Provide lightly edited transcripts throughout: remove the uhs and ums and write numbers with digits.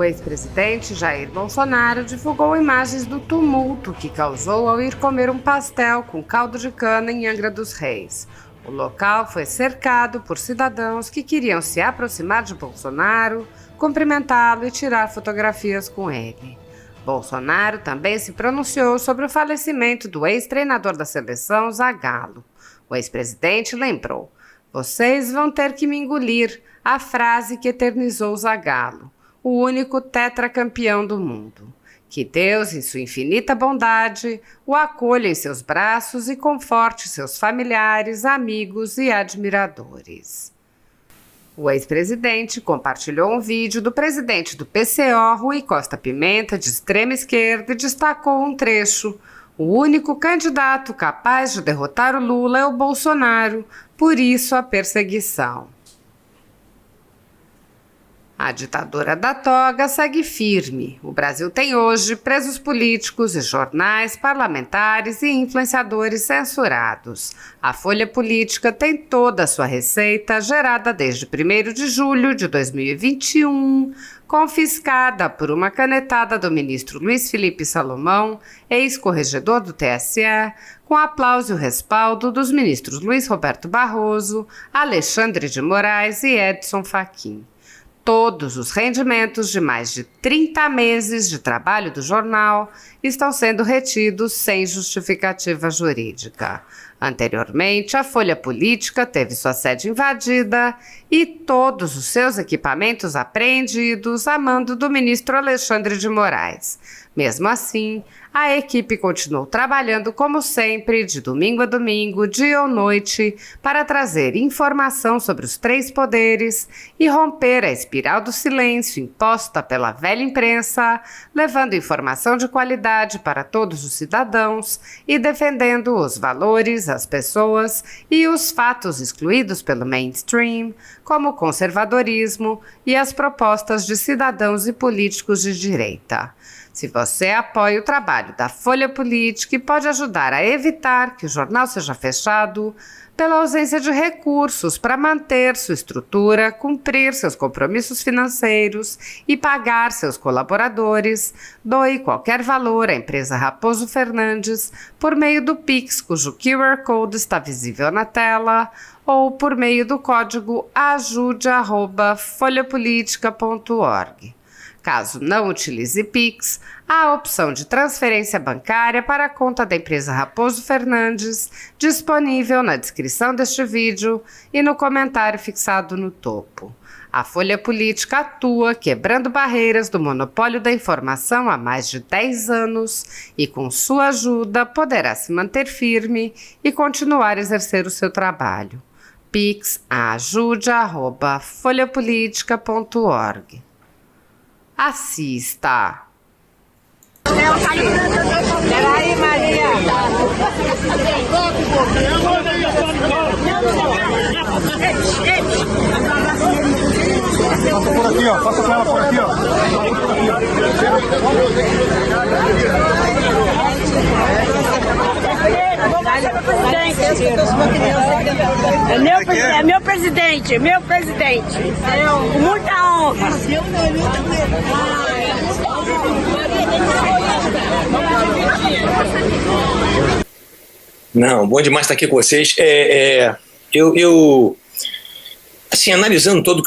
O ex-presidente Jair Bolsonaro divulgou imagens do tumulto que causou ao ir comer um pastel com caldo de cana em Angra dos Reis. O local foi cercado por cidadãos que queriam se aproximar de Bolsonaro, cumprimentá-lo e tirar fotografias com ele. Bolsonaro também se pronunciou sobre o falecimento do ex-treinador da seleção, Zagallo. O ex-presidente lembrou: "Vocês vão ter que me engolir", a frase que eternizou Zagallo, o único tetracampeão do mundo. Que Deus, em sua infinita bondade, o acolha em seus braços e conforte seus familiares, amigos e admiradores. O ex-presidente compartilhou um vídeo do presidente do PCO, Rui Costa Pimenta, de extrema esquerda, e destacou um trecho: "O único candidato capaz de derrotar o Lula é o Bolsonaro, por isso a perseguição." A ditadura da toga segue firme. O Brasil tem hoje presos políticos e jornais, parlamentares e influenciadores censurados. A Folha Política tem toda a sua receita gerada desde 1º de julho de 2021, confiscada por uma canetada do ministro Luiz Felipe Salomão, ex-corregedor do TSE, com aplauso e o respaldo dos ministros Luiz Roberto Barroso, Alexandre de Moraes e Edson Fachin. Todos os rendimentos de mais de 30 meses de trabalho do jornal estão sendo retidos sem justificativa jurídica. Anteriormente, a Folha Política teve sua sede invadida e todos os seus equipamentos apreendidos a mando do ministro Alexandre de Moraes. Mesmo assim, a equipe continuou trabalhando como sempre, de domingo a domingo, dia ou noite, para trazer informação sobre os 3 poderes e romper a espiral do silêncio imposta pela velha imprensa, levando informação de qualidade para todos os cidadãos e defendendo os valores, as pessoas e os fatos excluídos pelo mainstream, como o conservadorismo e as propostas de cidadãos e políticos de direita. Se você apoia o trabalho da Folha Política e pode ajudar a evitar que o jornal seja fechado, pela ausência de recursos para manter sua estrutura, cumprir seus compromissos financeiros e pagar seus colaboradores, doe qualquer valor à empresa Raposo Fernandes por meio do Pix, cujo QR Code está visível na tela, ou por meio do código ajude@folhapolitica.org. Caso não utilize Pix, há a opção de transferência bancária para a conta da empresa Raposo Fernandes, disponível na descrição deste vídeo e no comentário fixado no topo. A Folha Política atua quebrando barreiras do monopólio da informação há mais de 10 anos e, com sua ajuda, poderá se manter firme e continuar a exercer o seu trabalho. Pix ajude@folhapolitica.org. Assista. Peraí, Maria. Passa por aqui, ó. Passa com ela por aqui, ó. É meu presidente, meu presidente. Com muita honra. Não, bom demais estar aqui com vocês. Assim, analisando tudo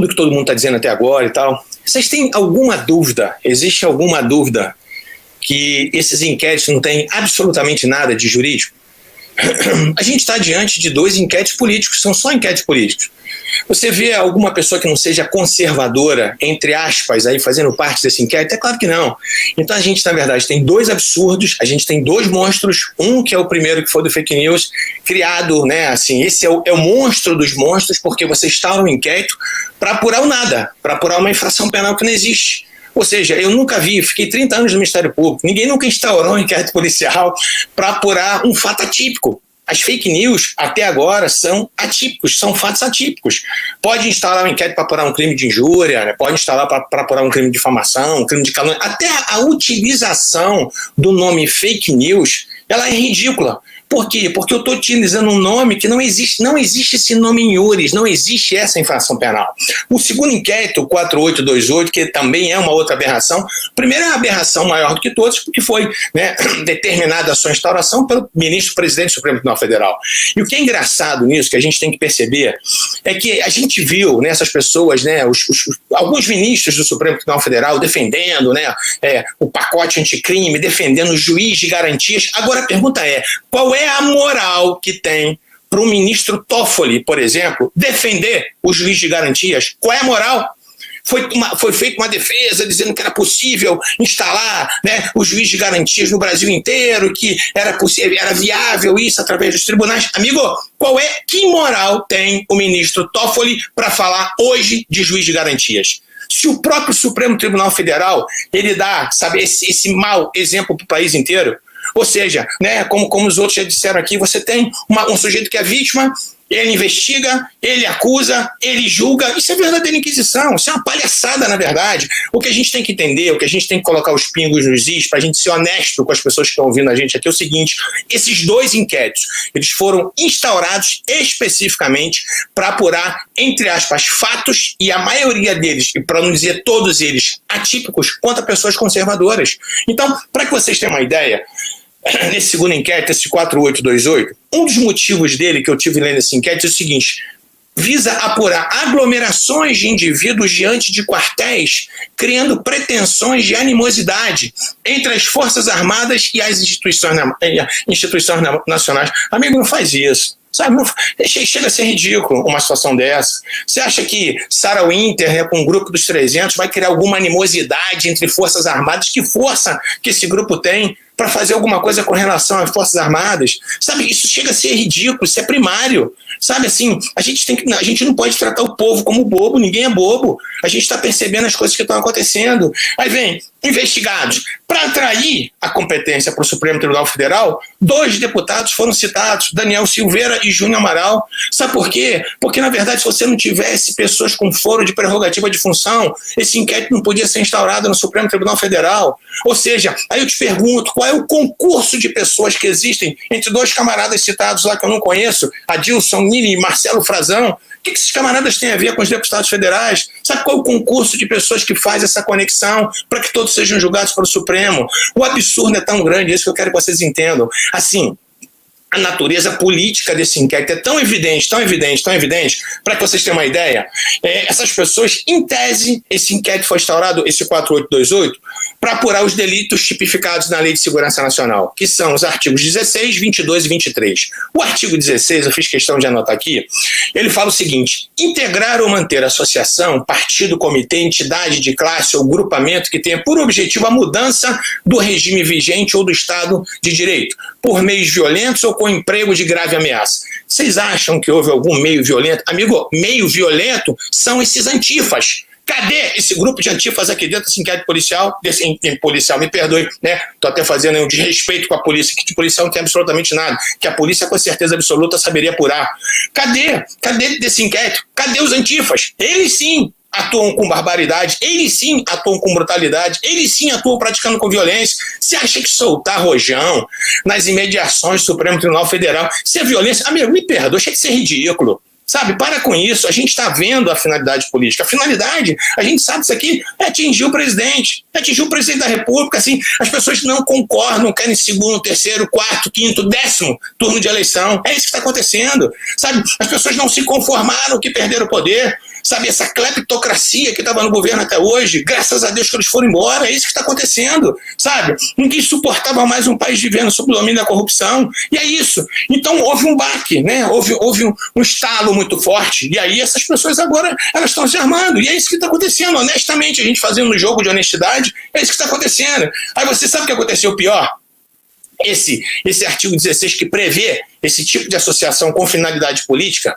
que todo mundo está dizendo até agora e tal, vocês têm alguma dúvida? Existe alguma dúvida que esses inquéritos não têm absolutamente nada de jurídico? A gente está diante de 2 inquéritos políticos, são só inquéritos políticos. Você vê alguma pessoa que não seja conservadora, entre aspas, aí fazendo parte desse inquérito? É claro que não. Então a gente, na verdade, tem 2 absurdos, a gente tem 2 monstros, um que é o primeiro que foi do fake news, criado, né, assim, esse é o monstro dos monstros, porque você instaura um inquérito para apurar o nada, para apurar uma infração penal que não existe. Ou seja, eu nunca vi, fiquei 30 anos no Ministério Público, ninguém nunca instaurou um inquérito policial para apurar um fato atípico. As fake news, até agora, são atípicos, são fatos atípicos. Pode instaurar um inquérito para apurar um crime de injúria, né? Pode instaurar para apurar um crime de difamação, um crime de calúnia. Até a utilização do nome fake news, ela é ridícula. Por quê? Porque eu estou utilizando um nome que não existe esse nome em iures, não existe essa infração penal. O segundo inquérito, o 4828, que também é uma outra aberração, primeiro é uma aberração maior do que todos, porque foi, né, determinada a sua instauração pelo ministro-presidente do Supremo Tribunal Federal. E o que é engraçado nisso, que a gente tem que perceber, é que a gente viu, né, essas pessoas, né, alguns ministros do Supremo Tribunal Federal defendendo, né, o pacote anticrime, defendendo o juiz de garantias. Agora a pergunta é, qual é a moral que tem para o ministro Toffoli, por exemplo, defender o juiz de garantias? Qual é a moral? Foi feita uma defesa dizendo que era possível instalar, né, o juiz de garantias no Brasil inteiro, que era possível, era viável isso através dos tribunais. Amigo, que moral tem o ministro Toffoli para falar hoje de juiz de garantias? Se o próprio Supremo Tribunal Federal ele dá, sabe, esse mau exemplo para o país inteiro, ou seja, né, como os outros já disseram aqui, você tem um sujeito que é vítima, ele investiga, ele acusa, ele julga. Isso é verdadeira inquisição, isso é uma palhaçada, na verdade. O que a gente tem que entender, o que a gente tem que colocar os pingos nos is, para a gente ser honesto com as pessoas que estão ouvindo a gente aqui, é o seguinte: esses dois inquéritos, eles foram instaurados especificamente para apurar, entre aspas, fatos, e a maioria deles, e para não dizer todos eles, atípicos, contra pessoas conservadoras. Então, para que vocês tenham uma ideia, nesse segundo inquérito, esse 4828, um dos motivos dele que eu tive lendo esse inquérito é o seguinte: visa apurar aglomerações de indivíduos diante de quartéis, criando pretensões de animosidade entre as Forças Armadas e as instituições nacionais. Amigo, não faz isso. Sabe, chega a ser ridículo uma situação dessa. Você acha que Sarah Winter, né, com o grupo dos 300, vai criar alguma animosidade entre Forças Armadas? Que força que esse grupo tem para fazer alguma coisa com relação às Forças Armadas? Sabe, isso chega a ser ridículo, isso é primário. Sabe, assim, a gente não pode tratar o povo como bobo, ninguém é bobo. A gente está percebendo as coisas que estão acontecendo. Aí vem, investigados. Para atrair a competência para o Supremo Tribunal Federal, 2 deputados foram citados, Daniel Silveira e Júnior Amaral. Sabe por quê? Porque, na verdade, se você não tivesse pessoas com foro de prerrogativa de função, esse inquérito não podia ser instaurado no Supremo Tribunal Federal. Ou seja, aí eu te pergunto, qual é o concurso de pessoas que existem entre 2 camaradas citados lá que eu não conheço, Adilson Nini e Marcelo Frazão? O que esses camaradas têm a ver com os deputados federais? Sabe qual é o concurso de pessoas que faz essa conexão para que todos sejam julgados pelo Supremo? O absurdo é tão grande, é isso que eu quero que vocês entendam. Assim, a natureza política desse inquérito é tão evidente, para que vocês tenham uma ideia, essas pessoas, em tese, esse inquérito foi instaurado, esse 4828, para apurar os delitos tipificados na Lei de Segurança Nacional, que são os artigos 16, 22 e 23. O artigo 16, eu fiz questão de anotar aqui, ele fala o seguinte: integrar ou manter associação, partido, comitê, entidade de classe ou grupamento que tenha por objetivo a mudança do regime vigente ou do Estado de Direito, por meios violentos ou com emprego de grave ameaça. Vocês acham que houve algum meio violento? Amigo, meio violento são esses antifas. Cadê esse grupo de antifas aqui dentro desse inquérito policial? Policial, me perdoe, né? Tô até fazendo um desrespeito com a polícia, que de policial não tem absolutamente nada, que a polícia com certeza absoluta saberia apurar. Cadê desse inquérito? Cadê os antifas? Eles sim atuam com barbaridade, eles sim atuam com brutalidade, eles sim atuam praticando com violência. Você acha que soltar rojão nas imediações do Supremo Tribunal Federal, se é violência? Amigo, me perdoa, achei que isso é ridículo. Sabe, para com isso, a gente está vendo a finalidade política. A finalidade, a gente sabe isso aqui, é atingir o presidente da República, assim, as pessoas não concordam, querem segundo, terceiro, quarto, quinto, 10º turno de eleição. É isso que está acontecendo, sabe? As pessoas não se conformaram que perderam o poder, sabe? Essa cleptocracia que estava no governo até hoje, graças a Deus que eles foram embora, é isso que está acontecendo, sabe? Ninguém suportava mais um país vivendo sob o domínio da corrupção, e é isso. Então houve um baque, né? Houve um estalo muito forte, e aí essas pessoas agora, elas estão se armando, e é isso que está acontecendo, honestamente, a gente fazendo um jogo de honestidade, é isso que está acontecendo. Aí você sabe o que aconteceu pior? Esse artigo 16 que prevê esse tipo de associação com finalidade política,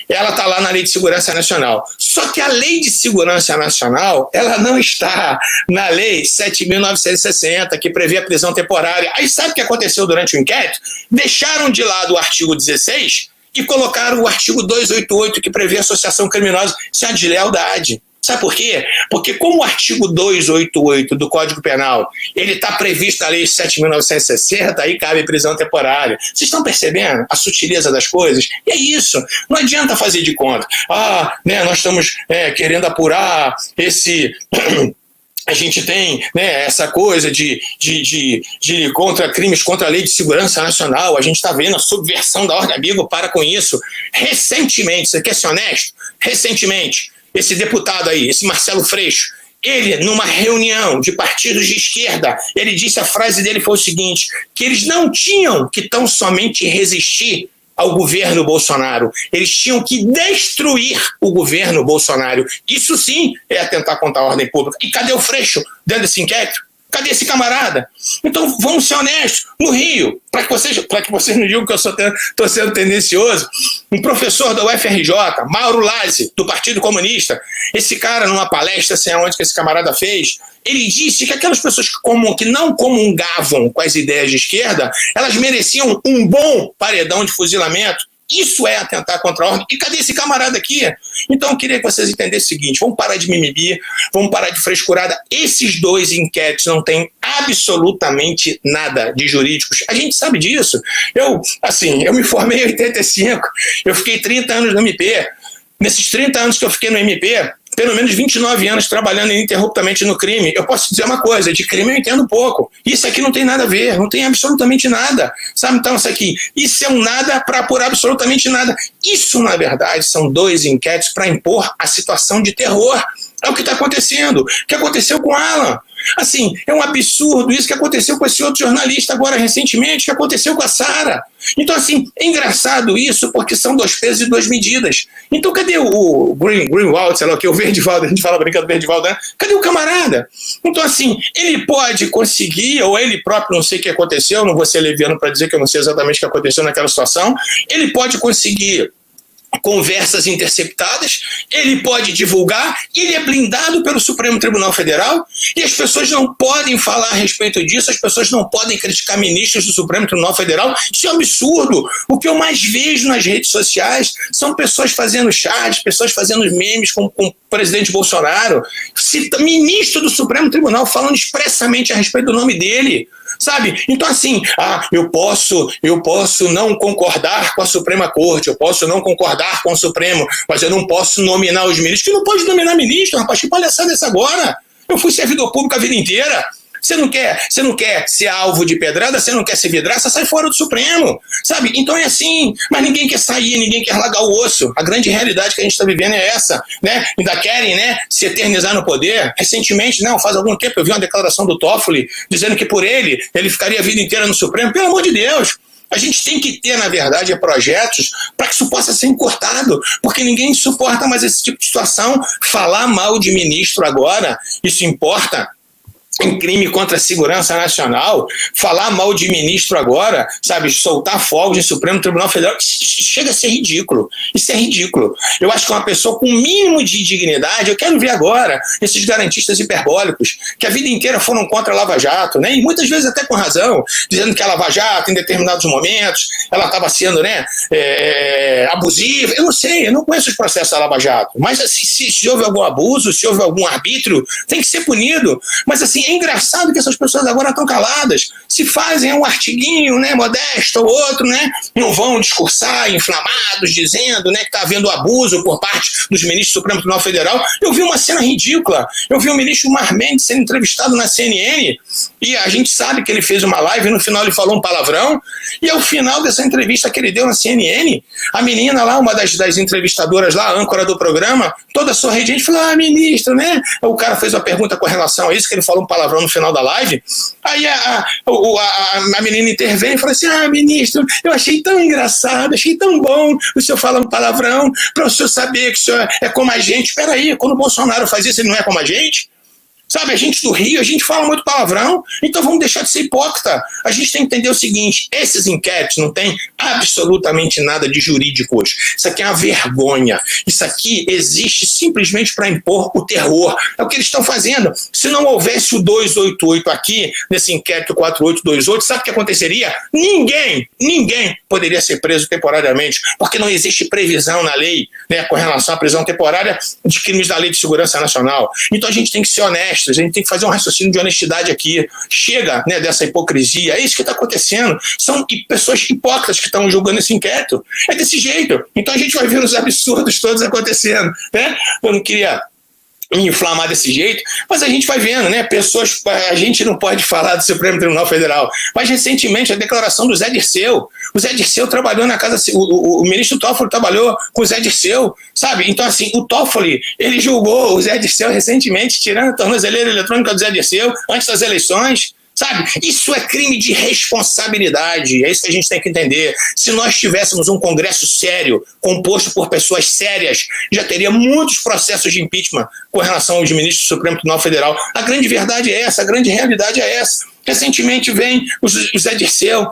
ela está lá na Lei de Segurança Nacional. Só que a Lei de Segurança Nacional, ela não está na Lei 7.960, que prevê a prisão temporária. Aí sabe o que aconteceu durante o inquérito? Deixaram de lado o artigo 16 e colocaram o artigo 288, que prevê associação criminosa. Isso é uma deslealdade. Sabe por quê? Porque como o artigo 288 do Código Penal, ele está previsto na Lei 7.960, aí cabe prisão temporária. Vocês estão percebendo a sutileza das coisas? E é isso. Não adianta fazer de conta. Nós estamos querendo apurar esse... A gente tem, né, essa coisa de contra crimes contra a Lei de Segurança Nacional. A gente está vendo a subversão da ordem. Amigo, para com isso. Recentemente, você quer ser honesto? Recentemente, esse deputado aí, esse Marcelo Freixo, ele, numa reunião de partidos de esquerda, ele disse, a frase dele foi o seguinte, que eles não tinham que tão somente resistir ao governo Bolsonaro, eles tinham que destruir o governo Bolsonaro. Isso sim é atentar contra a ordem pública. E cadê o Freixo dentro desse inquérito? Cadê esse camarada? Então, vamos ser honestos. No Rio, para que vocês não digam que eu estou sendo tendencioso, um professor da UFRJ, Mauro Lazzi, do Partido Comunista, esse cara, numa palestra, sei aonde que esse camarada fez, ele disse que aquelas pessoas que não comungavam com as ideias de esquerda, elas mereciam um bom paredão de fuzilamento. Isso é atentar contra a ordem. E cadê esse camarada aqui? Então eu queria que vocês entendessem o seguinte, vamos parar de mimimi, vamos parar de frescurada. Esses dois inquéritos não têm absolutamente nada de jurídicos. A gente sabe disso. Eu me formei em 85, eu fiquei 30 anos no MP. Nesses 30 anos que eu fiquei no MP, pelo menos 29 anos trabalhando ininterruptamente no crime. Eu posso dizer uma coisa, de crime eu entendo pouco. Isso aqui não tem nada a ver, não tem absolutamente nada. Sabe, então isso é um nada para apurar absolutamente nada. Isso, na verdade, são dois inquéritos para impor a situação de terror. É o que está acontecendo. O que aconteceu com Alan. Assim, é um absurdo isso que aconteceu com esse outro jornalista agora recentemente, que aconteceu com a Sara. Então, assim, é engraçado isso porque são dois pesos e duas medidas. Então, cadê o Greenwald, sei lá o que, o Verdivaldo, a gente fala brincando do Verdivaldo, né? Cadê o camarada? Então, assim, ele pode conseguir, ou ele próprio, não sei o que aconteceu, não vou ser leviano para dizer que eu não sei exatamente o que aconteceu naquela situação, ele pode conseguir conversas interceptadas, ele pode divulgar, ele é blindado pelo Supremo Tribunal Federal e as pessoas não podem falar a respeito disso, as pessoas não podem criticar ministros do Supremo Tribunal Federal. Isso é um absurdo. O que eu mais vejo nas redes sociais são pessoas fazendo chats, pessoas fazendo memes com o presidente Bolsonaro, ministro do Supremo Tribunal falando expressamente a respeito do nome dele. Sabe? Então, assim, eu posso não concordar com a Suprema Corte, eu posso não concordar com o Supremo, mas eu não posso nominar os ministros. Que não pode nominar ministro, rapaz, que palhaçada é essa agora? Eu fui servidor público a vida inteira. Você não quer ser alvo de pedrada, você não quer ser vidraça, sai fora do Supremo, sabe? Então é assim, mas ninguém quer sair, ninguém quer largar o osso. A grande realidade que a gente está vivendo é essa, né? Ainda querem, né, se eternizar no poder. Recentemente, não, faz algum tempo eu vi uma declaração do Toffoli dizendo que por ele ficaria a vida inteira no Supremo. Pelo amor de Deus! A gente tem que ter, na verdade, projetos para que isso possa ser encurtado, porque ninguém suporta mais esse tipo de situação. Falar mal de ministro agora, isso importa? Em crime contra a segurança nacional, falar mal de ministro agora, sabe, soltar fogos no Supremo Tribunal Federal, chega a ser ridículo. Isso é ridículo. Eu acho que uma pessoa com o mínimo de dignidade, eu quero ver agora esses garantistas hiperbólicos, que a vida inteira foram contra a Lava Jato, né, e muitas vezes até com razão, dizendo que a Lava Jato, em determinados momentos, ela estava sendo, né, abusiva. Eu não sei, eu não conheço os processos da Lava Jato, mas assim, se houve algum abuso, se houve algum arbítrio, tem que ser punido. Mas assim, é engraçado que essas pessoas agora estão caladas. Se fazem um artiguinho, né, modesto ou outro, né, não vão discursar inflamados, dizendo, né, que está havendo abuso por parte dos ministros do Supremo Tribunal Federal. Eu vi uma cena ridícula. Eu vi o ministro Gilmar Mendes sendo entrevistado na CNN e a gente sabe que ele fez uma live e no final ele falou um palavrão. E ao final dessa entrevista que ele deu na CNN, a menina lá, uma das entrevistadoras lá, a âncora do programa, toda sorridente, falou, ministro, né? O cara fez uma pergunta com relação a isso, que ele falou um palavrão no final da live. Aí a menina intervém e fala assim, ministro, eu achei tão engraçado, achei tão bom o senhor falar um palavrão, para o senhor saber que o senhor é como a gente. Espera aí, quando o Bolsonaro faz isso, ele não é como a gente? Sabe, a gente do Rio, a gente fala muito palavrão, então vamos deixar de ser hipócrita. A gente tem que entender o seguinte, esses inquéritos não têm absolutamente nada de jurídico hoje. Isso aqui é uma vergonha. Isso aqui existe simplesmente para impor o terror. É o que eles estão fazendo. Se não houvesse o 288 aqui, nesse inquérito 4828, sabe o que aconteceria? Ninguém poderia ser preso temporariamente, porque não existe previsão na lei, né, com relação à prisão temporária de crimes da Lei de Segurança Nacional. Então a gente tem que ser honesto, a gente tem que fazer um raciocínio de honestidade aqui. Chega, né, dessa hipocrisia. É isso que está acontecendo. São pessoas hipócritas que estão julgando esse inquérito. É desse jeito. Então a gente vai ver os absurdos todos acontecendo, né? Eu não queria me inflamar desse jeito, mas a gente vai vendo, né? Pessoas, a gente não pode falar do Supremo Tribunal Federal, mas recentemente a declaração do Zé Dirceu. O Zé Dirceu trabalhou na casa, o ministro Toffoli trabalhou com o Zé Dirceu, sabe? Então, assim, o Toffoli, ele julgou o Zé Dirceu recentemente, tirando a tornozeleira eletrônica do Zé Dirceu antes das eleições. Sabe? Isso é crime de responsabilidade, é isso que a gente tem que entender. Se nós tivéssemos um Congresso sério, composto por pessoas sérias, já teria muitos processos de impeachment com relação aos ministros do Supremo Tribunal Federal. A grande verdade é essa, a grande realidade é essa. Recentemente vem o Zé Dirceu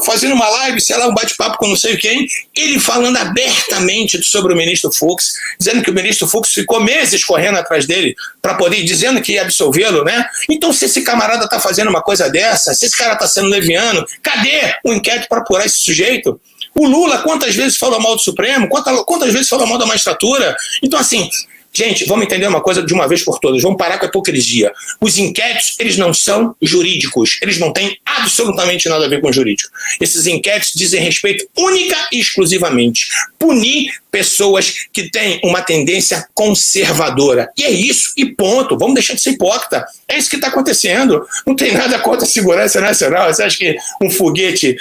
fazendo uma live, sei lá, um bate-papo com não sei quem, ele falando abertamente sobre o ministro Fux, dizendo que o ministro Fux ficou meses correndo atrás dele para poder, dizendo que ia absolvê-lo, né? Então, se esse camarada está fazendo uma coisa dessa, se esse cara está sendo leviano, cadê o inquérito para apurar esse sujeito? O Lula, quantas vezes falou mal do Supremo? Quantas vezes falou mal da magistratura? Então, assim, gente, vamos entender uma coisa de uma vez por todas, vamos parar com a hipocrisia. Os inquéritos, eles não são jurídicos, eles não têm absolutamente nada a ver com jurídico. Esses inquéritos dizem respeito única e exclusivamente punir pessoas que têm uma tendência conservadora. E é isso, e ponto. Vamos deixar de ser hipócrita. É isso que está acontecendo. Não tem nada contra a segurança nacional. Você acha que um foguete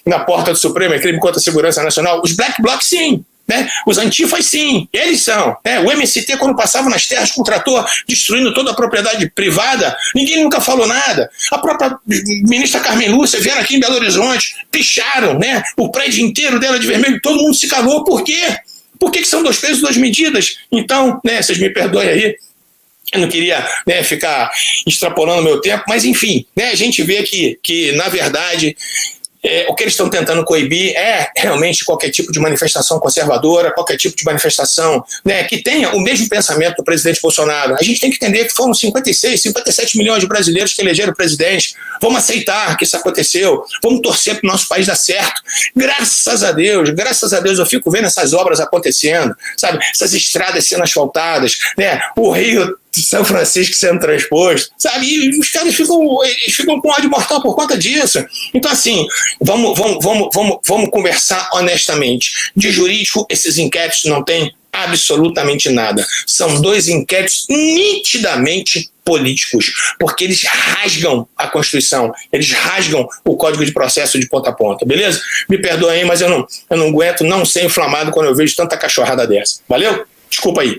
na porta do Supremo é crime contra a segurança nacional? Os black blocs, sim. Né? Os antifas, sim, eles são. Né? O MST, quando passava nas terras com o trator, destruindo toda a propriedade privada, ninguém nunca falou nada. A própria ministra Carmen Lúcia vieram aqui em Belo Horizonte, picharam, né, o prédio inteiro dela de vermelho, todo mundo se calou. Por quê? Por que são 2 pesos, 2 medidas? Então, né, vocês me perdoem aí, eu não queria, né, ficar extrapolando o meu tempo, mas enfim, né, a gente vê que na verdade, o que eles estão tentando coibir é realmente qualquer tipo de manifestação conservadora, qualquer tipo de manifestação, né, que tenha o mesmo pensamento do presidente Bolsonaro. A gente tem que entender que foram 57 milhões de brasileiros que elegeram o presidente. Vamos aceitar que isso aconteceu, vamos torcer para o nosso país dar certo. Graças a Deus, eu fico vendo essas obras acontecendo, sabe? Essas estradas sendo asfaltadas, né? O Rio de São Francisco sendo transposto, sabe? E os caras ficam com ódio mortal por conta disso. Então, assim, vamos conversar honestamente. De jurídico, esses inquéritos não têm absolutamente nada. São 2 inquéritos nitidamente políticos, porque eles rasgam a Constituição, eles rasgam o Código de Processo de ponta a ponta, beleza? Me perdoa aí, mas eu não aguento não ser inflamado quando eu vejo tanta cachorrada dessa. Valeu? Desculpa aí.